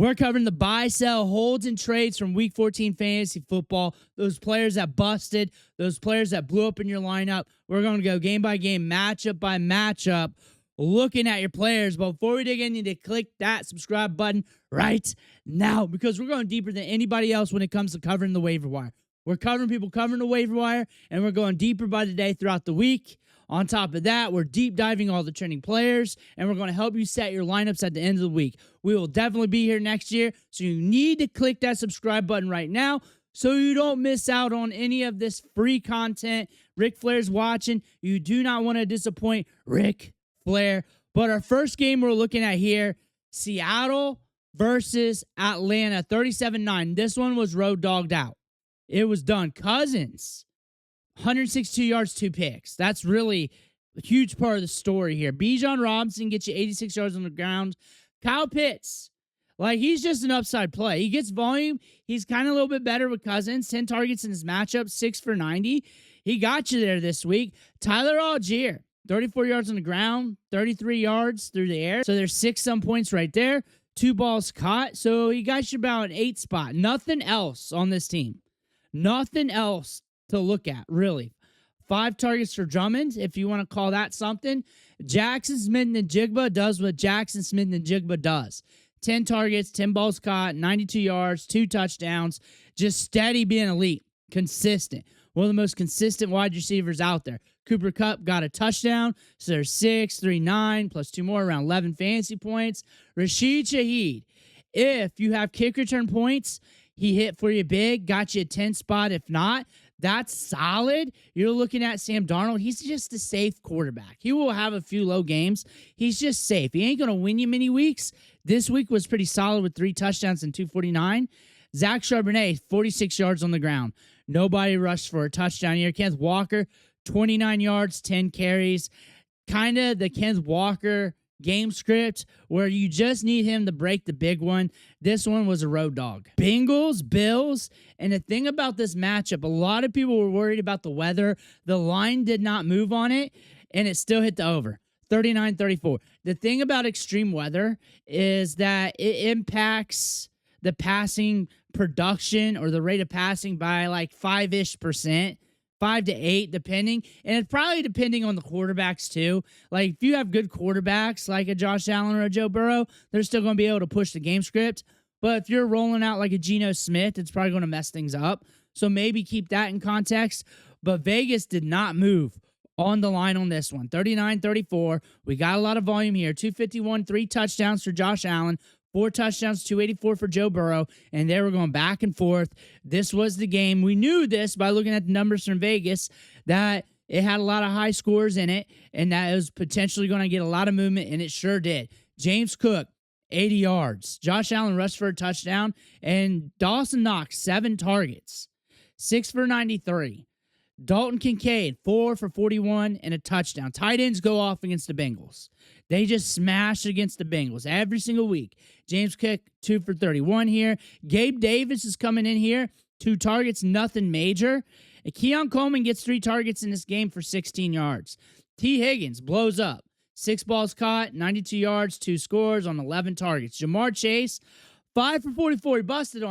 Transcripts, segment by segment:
We're covering the buy, sell, holds, and trades from Week 14 fantasy football. Those players that busted, those players that blew up in your lineup. We're going to go game by game, matchup by matchup, looking at your players. But before we dig in, you need to click that subscribe button right now because we're going deeper than anybody else when it comes to covering the waiver wire. We're covering people covering the waiver wire, and we're going deeper by the day throughout the week. On top of that, we're deep diving all the trending players, and we're going to help you set your lineups at the end of the week. We will definitely be here next year, so you need to click that subscribe button right now so you don't miss out on any of this free content. Ric Flair's watching. You do not want to disappoint Ric Flair. But our first game we're looking at here, Seattle versus Atlanta, 37-9. This one was road dogged out. It was done. Cousins, 162 yards, 2 picks. That's really a huge part of the story here. Bijan Robinson gets you 86 yards on the ground. Kyle Pitts, he's just an upside play. He gets volume. He's kind of a little bit better with Cousins. 10 targets in his matchup, 6 for 90. He got you there this week. Tyler Algier, 34 yards on the ground, 33 yards through the air. So there's 6-some points right there. 2 balls caught. So he got you about an 8 spot. Nothing else on this team. Nothing else to look at, really. 5 targets for Drummond, if you want to call that something. Jackson Smith-Njigba does what Jackson Smith-Njigba does. 10 targets, 10 balls caught, 92 yards, 2 touchdowns. Just steady being elite. Consistent. One of the most consistent wide receivers out there. Cooper Kupp got a touchdown, so there's 6, 3, 9, plus 2 more, around 11 fantasy points. Rashid Shaheed, if you have kick return points, he hit for you big, got you a 10 spot. If not, that's solid. You're looking at Sam Darnold. He's just a safe quarterback. He will have a few low games. He's just safe. He ain't going to win you many weeks. This week was pretty solid with 3 touchdowns and 249. Zach Charbonnet, 46 yards on the ground. Nobody rushed for a touchdown here. Kenneth Walker, 29 yards, 10 carries. Kind of the Kenneth Walker game script where you just need him to break the big one. This one was a road dog. Bengals, Bills, and the thing about this matchup, a lot of people were worried about the weather. The line did not move on it, and it still hit the over. 39-34. The thing about extreme weather is that it impacts the passing production or the rate of passing by 5-ish%. 5 to 8, depending. And it's probably depending on the quarterbacks, too. If you have good quarterbacks, like a Josh Allen or a Joe Burrow, they're still going to be able to push the game script. But if you're rolling out like a Geno Smith, it's probably going to mess things up. So maybe keep that in context. But Vegas did not move on the line on this one. 39-34. We got a lot of volume here. 251, 3 touchdowns for Josh Allen. 4 touchdowns, 284 for Joe Burrow, and they were going back and forth. This was the game. We knew this by looking at the numbers from Vegas, that it had a lot of high scores in it, and that it was potentially going to get a lot of movement, and it sure did. James Cook, 80 yards. Josh Allen rushed for a touchdown, and Dawson Knox, 7 targets, 6 for 93. Dalton Kincaid, 4 for 41 and a touchdown. Tight ends go off against the Bengals. They just smash against the Bengals every single week. James Cook, 2 for 31 here. Gabe Davis is coming in here. 2 targets, nothing major. And Keon Coleman gets 3 targets in this game for 16 yards. T. Higgins blows up. 6 balls caught, 92 yards, 2 scores on 11 targets. Jamar Chase, 5 for 44. He busted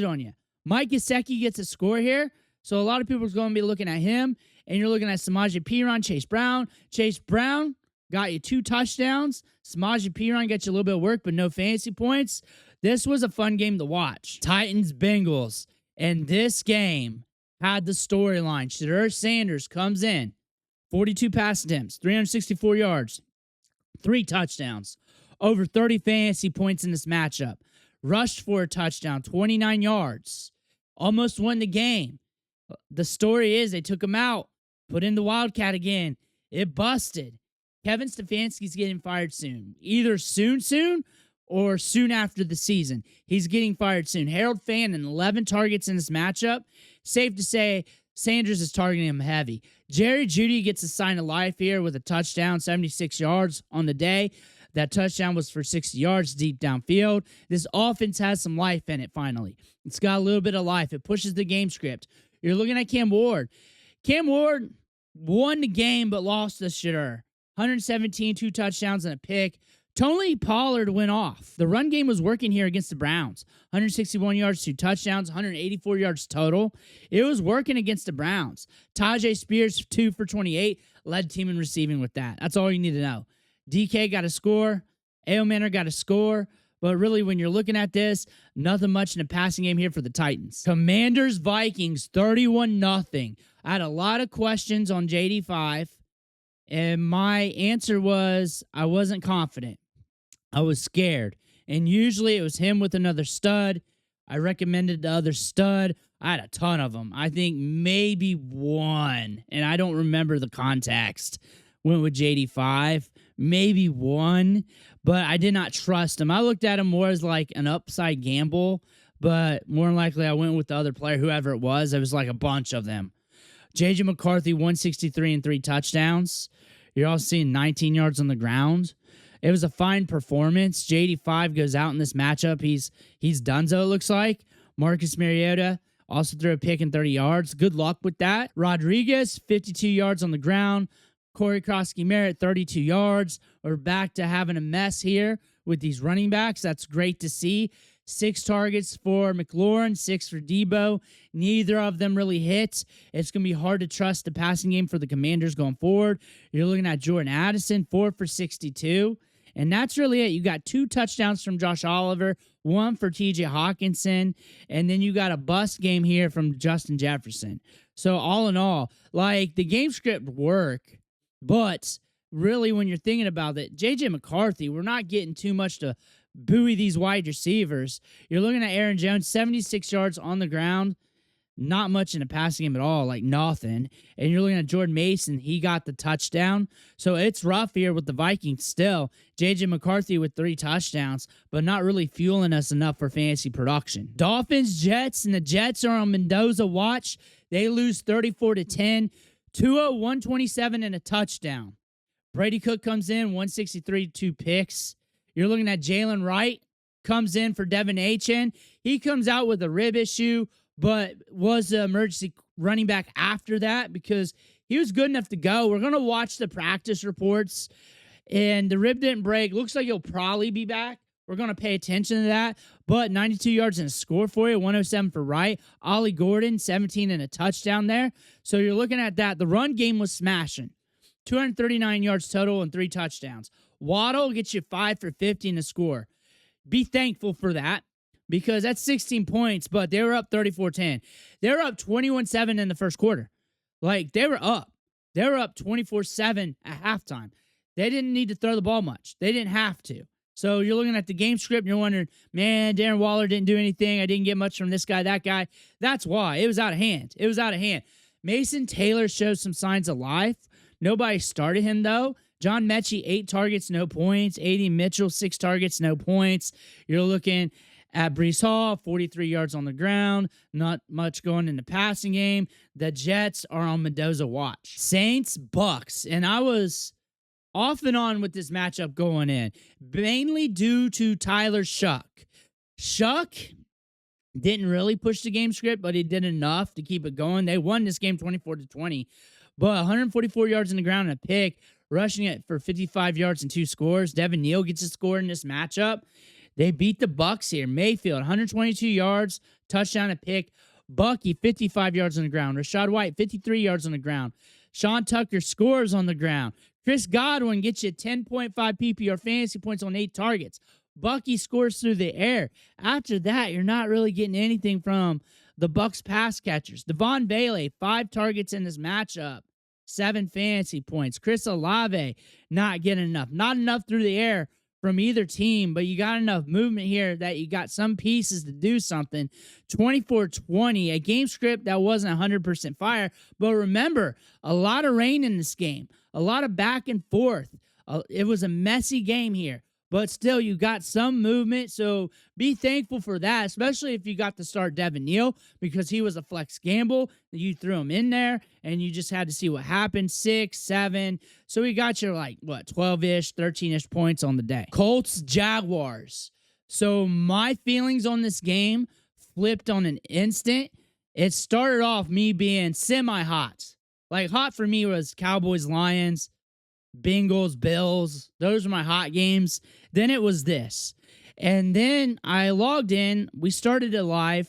on you. Mike Gesicki gets a score here. So a lot of people are going to be looking at him, and you're looking at Samaje Perine, Chase Brown. Chase Brown got you 2 touchdowns. Samaje Perine got you a little bit of work, but no fantasy points. This was a fun game to watch. Titans, Bengals. And this game had the storyline. Shedeur Sanders comes in. 42 pass attempts, 364 yards, 3 touchdowns. Over 30 fantasy points in this matchup. Rushed for a touchdown, 29 yards. Almost won the game. The story is they took him out, put in the Wildcat again. It busted. Kevin Stefanski's getting fired soon. Either soon, or soon after the season. He's getting fired soon. Harold Fannin, 11 targets in this matchup. Safe to say, Sanders is targeting him heavy. Jerry Jeudy gets a sign of life here with a touchdown, 76 yards on the day. That touchdown was for 60 yards deep downfield. This offense has some life in it finally. It's got a little bit of life. It pushes the game script. You're looking at Cam Ward. Cam Ward won the game but lost to Shedeur. 117, 2 touchdowns and a pick. Tony Pollard went off. The run game was working here against the Browns. 161 yards, 2 touchdowns, 184 yards total. It was working against the Browns. Tajay Spears, 2 for 28, led the team in receiving with that. That's all you need to know. DK got a score. A.O. Manor got a score. But really, when you're looking at this, nothing much in the passing game here for the Titans. Commanders, Vikings, 31-0. I had a lot of questions on JD5, and my answer was I wasn't confident. I was scared. And usually it was him with another stud. I recommended the other stud. I had a ton of them. I think maybe one, and I don't remember the context. Went with JD5, maybe one, but I did not trust him. I looked at him more as like an upside gamble, but more than likely I went with the other player, whoever it was. It was like a bunch of them. J.J. McCarthy, 163 and 3 touchdowns. You're also seeing 19 yards on the ground. It was a fine performance. JD5 goes out in this matchup. He's donezo, it looks like. Marcus Mariota also threw a pick in 30 yards. Good luck with that. Rodriguez, 52 yards on the ground. Corey Krosky-Merritt, 32 yards. We're back to having a mess here with these running backs. That's great to see. 6 targets for McLaurin, 6 for Debo. Neither of them really hit. It's going to be hard to trust the passing game for the Commanders going forward. You're looking at Jordan Addison, 4 for 62. And that's really it. You got 2 touchdowns from Josh Oliver, 1 for TJ Hawkinson, and then you got a bust game here from Justin Jefferson. So all in all, like the game script work, but really when you're thinking about it, J.J. McCarthy, we're not getting too much to buoy these wide receivers. You're looking at Aaron Jones, 76 yards on the ground. Not much in the passing game at all, like nothing. And you're looking at Jordan Mason. He got the touchdown. So it's rough here with the Vikings still. J.J. McCarthy with 3 touchdowns, but not really fueling us enough for fantasy production. Dolphins, Jets, and the Jets are on Mendoza watch. They lose 34-10. Tua, 127 and a touchdown. Brady Cook comes in, 163, 2 picks. You're looking at Jaylen Wright. Comes in for Devin Achane. He comes out with a rib issue, but was the emergency running back after that because he was good enough to go. We're going to watch the practice reports, and the rib didn't break. Looks like he'll probably be back. We're going to pay attention to that. But 92 yards and a score for you, 107 for Wright. Ollie Gordon, 17 and a touchdown there. So you're looking at that. The run game was smashing. 239 yards total and 3 touchdowns. Waddle gets you 5 for 50 and a score. Be thankful for that, because that's 16 points, but they were up 34-10. They were up 21-7 in the first quarter. Like, they were up. They were up 24-7 at halftime. They didn't need to throw the ball much. They didn't have to. So you're looking at the game script, and you're wondering, man, Darren Waller didn't do anything. I didn't get much from this guy, that guy. That's why. It was out of hand. It was out of hand. Mason Taylor shows some signs of life. Nobody started him, though. John Mechie, 8 targets, no points. A.D. Mitchell, 6 targets, no points. You're looking at Breece Hall, 43 yards on the ground. Not much going in the passing game. The Jets are on Mendoza watch. Saints, Bucs. And I was off and on with this matchup going in, mainly due to Tyler Shough. Shough didn't really push the game script, but he did enough to keep it going. They won this game 24-20, but 144 yards in the ground and a pick, rushing it for 55 yards and 2 scores. Devin Neal gets a score in this matchup. They beat the Bucs here. Mayfield, 122 yards, touchdown, a pick. Bucky, 55 yards on the ground. Rachaad White, 53 yards on the ground. Sean Tucker scores on the ground. Chris Godwin gets you 10.5 PPR fantasy points on 8 targets. Bucky scores through the air. After that, you're not really getting anything from the Bucs pass catchers. Devon Bailey, 5 targets in this matchup, 7 fantasy points. Chris Olave, not getting enough. Not enough through the air from either team, but you got enough movement here that you got some pieces to do something. 24-20, a game script that wasn't 100% fire. But remember, a lot of rain in this game, a lot of back and forth. It was a messy game here, but still you got some movement. So be thankful for that, especially if you got to start Devin Neal, because he was a flex gamble. You threw him in there and you just had to see what happened. 6, 7. So we got your 12-ish, 13-ish points on the day. Colts, Jaguars. So my feelings on this game flipped on an instant. It started off me being semi-hot. Like, hot for me was Cowboys, Lions, Bengals, Bills. Those are my hot games. Then it was this. And then I logged in. We started it live,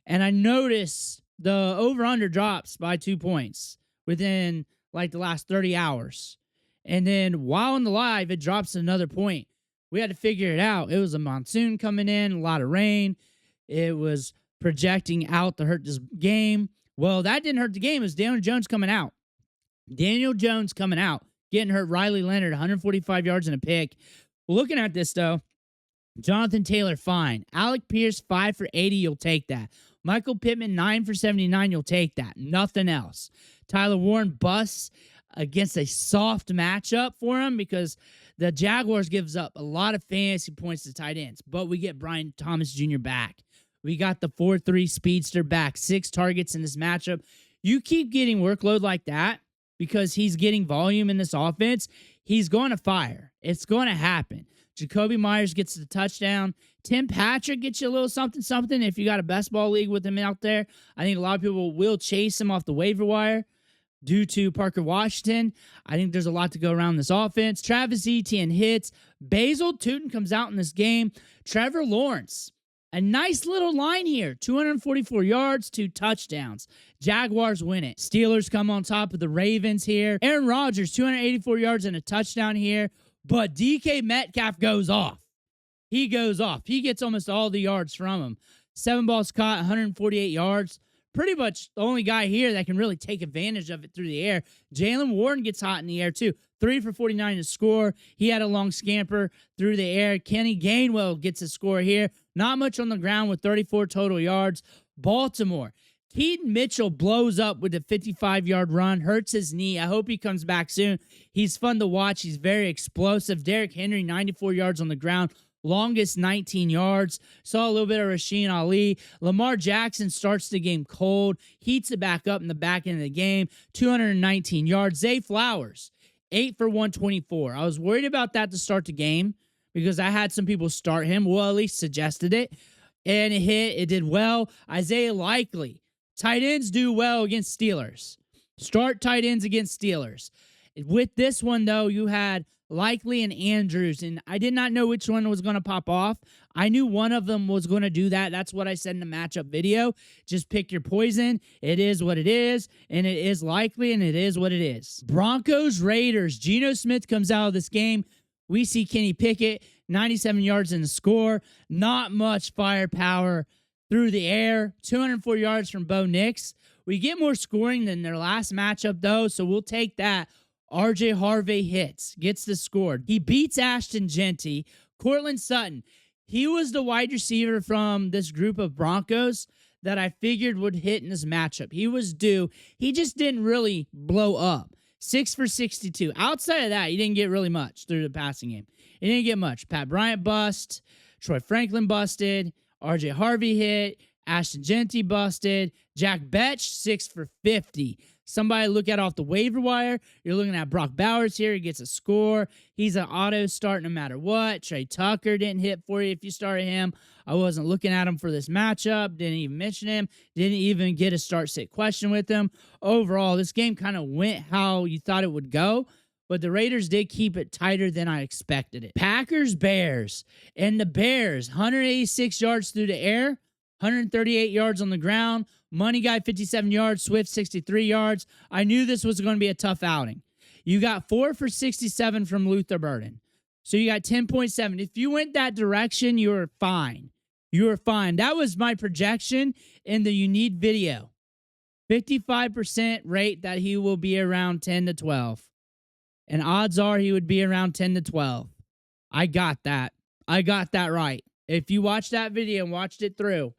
and I noticed the over-under drops by 2 points within like the last 30 hours. And then while in the live, it drops another point. We had to figure it out. It was a monsoon coming in, a lot of rain. It was projecting out to hurt this game. Well, that didn't hurt the game. It was Daniel Jones coming out. Daniel Jones coming out, getting hurt. Riley Leonard, 145 yards and a pick. Looking at this, though, Jonathan Taylor, fine. Alec Pierce, 5 for 80. You'll take that. Michael Pittman, 9 for 79. You'll take that. Nothing else. Tyler Warren busts against a soft matchup for him because the Jaguars gives up a lot of fantasy points to tight ends, but we get Brian Thomas Jr. back. We got the 4-3 speedster back, 6 targets in this matchup. You keep getting workload like that because he's getting volume in this offense, he's going to fire. It's going to happen. Jacoby Myers gets the touchdown. Tim Patrick gets you a little something if you got a best ball league with him out there. I think a lot of people will chase him off the waiver wire due to Parker Washington. I think there's a lot to go around this offense. Travis Etienne hits. Basil Tootin comes out in this game. Trevor Lawrence, a nice little line here. 244 yards, 2 touchdowns. Jaguars win it. Steelers come on top of the Ravens here. Aaron Rodgers, 284 yards and a touchdown here. But DK Metcalf goes off. He goes off. He gets almost all the yards from him. 7 balls caught, 148 yards. Pretty much the only guy here that can really take advantage of it through the air. Jaylen Warren gets hot in the air, too. 3 for 49 to score. He had a long scamper through the air. Kenny Gainwell gets a score here. Not much on the ground with 34 total yards. Baltimore. Keaton Mitchell blows up with a 55-yard run, hurts his knee. I hope he comes back soon. He's fun to watch. He's very explosive. Derrick Henry, 94 yards on the ground. Longest 19 yards. Saw a little bit of Rasheen Ali. Lamar Jackson starts the game cold. Heats it back up in the back end of the game. 219 yards. Zay Flowers, 8 for 124. I was worried about that to start the game because I had some people start him. Well, at least suggested it. And it hit. It did well. Isaiah Likely. Tight ends do well against Steelers. Start tight ends against Steelers. With this one, though, you had Likely and Andrews, and I did not know which one was going to pop off. I knew one of them was going to do that. That's what I said in the matchup video. Just pick your poison. It is what it is, and it is Likely, and it is what it is. Broncos, Raiders. Geno Smith comes out of this game. We see Kenny Pickett, 97 yards in the score. Not much firepower through the air. 204 yards from Bo Nix. We get more scoring than their last matchup, though, so we'll take that. RJ Harvey hits, gets the score. He beats Ashton Genty. Cortland Sutton, he was the wide receiver from this group of Broncos that I figured would hit in this matchup. He was due. He just didn't really blow up. 6 for 62. Outside of that, he didn't get really much through the passing game. He didn't get much. Pat Bryant bust. Troy Franklin busted. RJ Harvey hit. Ashton Genty busted. Jack Betch, 6 for 50. Somebody look at off the waiver wire. You're looking at Brock Bowers here. He gets a score. He's an auto start no matter what. Trey Tucker didn't hit for you if you started him. I wasn't looking at him for this matchup. Didn't even mention him. Didn't even get a start-sit question with him. Overall, this game kind of went how you thought it would go, but the Raiders did keep it tighter than I expected it. Packers, Bears. And the Bears, 186 yards through the air, 138 yards on the ground. Money Guy, 57 yards. Swift, 63 yards. I knew this was going to be a tough outing. You got 4 for 67 from Luther Burden. So you got 10.7. If you went that direction, you were fine. You were fine. That was my projection in the You Need video. 55% rate that he will be around 10 to 12. And odds are he would be around 10 to 12. I got that. I got that right. If you watched that video and watched it through,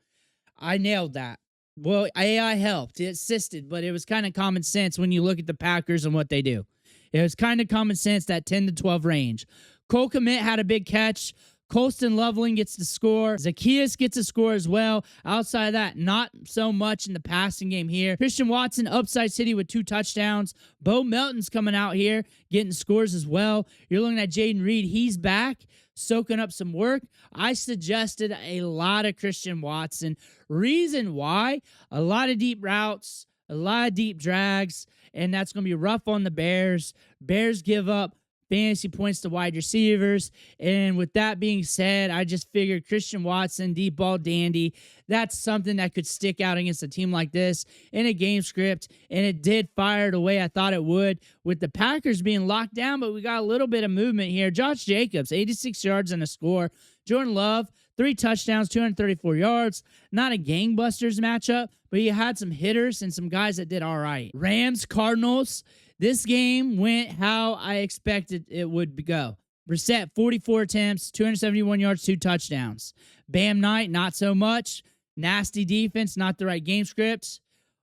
I nailed that. Well, AI helped. It assisted, but it was kind of common sense when you look at the Packers and what they do. It was kind of common sense, that 10 to 12 range. Cole Kmet had a big catch. Colston Loveland gets the score. Zacchaeus gets a score as well. Outside of that, not so much in the passing game here. Christian Watson, upside city with 2 touchdowns. Bo Melton's coming out here, getting scores as well. You're looking at Jaden Reed. He's back, soaking up some work. I suggested a lot of Christian Watson. Reason why? A lot of deep routes, a lot of deep drags, and that's going to be rough on the Bears. Bears give up fantasy points to wide receivers. And with that being said, I just figured Christian Watson, deep ball dandy, that's something that could stick out against a team like this in a game script. And it did fire the way I thought it would with the Packers being locked down, but we got a little bit of movement here. Josh Jacobs, 86 yards and a score. Jordan Love, 3 touchdowns, 234 yards. Not a gangbusters matchup, but he had some hitters and some guys that did all right. Rams, Cardinals. This game went how I expected it would go. Brissett, 44 attempts, 271 yards, 2 touchdowns. Bam Knight, not so much. Nasty defense, not the right game script.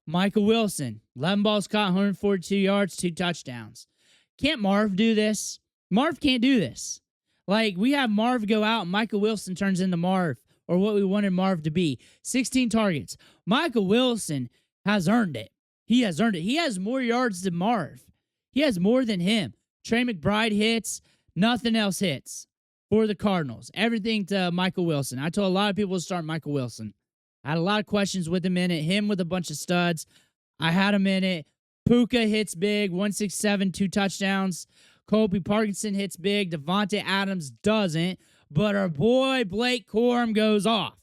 Michael Wilson, 11 balls caught, 142 yards, 2 touchdowns. Can't Marv do this? Marv can't do this. Like, we have Marv go out, and Michael Wilson turns into Marv, or what we wanted Marv to be. 16 targets. Michael Wilson has earned it. He has earned it. He has more yards than Marv. He has more than him. Trey McBride hits. Nothing else hits for the Cardinals. Everything to Michael Wilson. I told a lot of people to start Michael Wilson. I had a lot of questions with him in it. Him with a bunch of studs. I had him in it. Puka hits big. 167, 2 touchdowns. Kobe Parkinson hits big. Devontae Adams doesn't. But our boy Blake Corum goes off.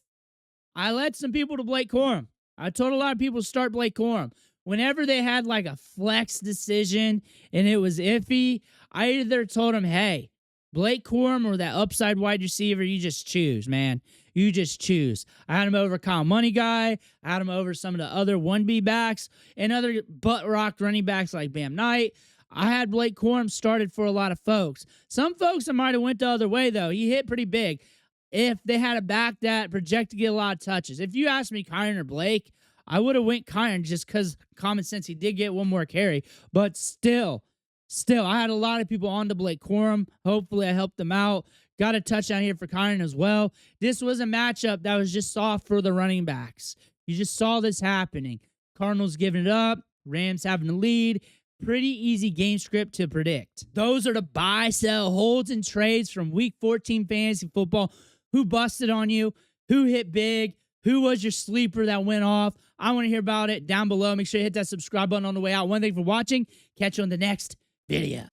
I led some people to Blake Corum. I told a lot of people to start Blake Corum. Whenever they had like a flex decision and it was iffy, I either told them, hey, Blake Corum or that upside wide receiver, you just choose, man. You just choose. I had him over Kyle Money Guy. I had him over some of the other 1B backs and other butt rock running backs like Bam Knight. I had Blake Corum started for a lot of folks. Some folks I might have went the other way, though. He hit pretty big. If they had a back that projected to get a lot of touches. If you asked me Kyron or Blake, I would have went Kyron just because common sense. He did get one more carry. But still, I had a lot of people on to Blake Corum. Hopefully, I helped them out. Got a touchdown here for Kyron as well. This was a matchup that was just soft for the running backs. You just saw this happening. Cardinals giving it up. Rams having the lead. Pretty easy game script to predict. Those are the buy, sell, holds, and trades from Week 14 fantasy football. Who busted on you? Who hit big? Who was your sleeper that went off? I want to hear about it down below. Make sure you hit that subscribe button on the way out. One thing for watching. Catch you on the next video.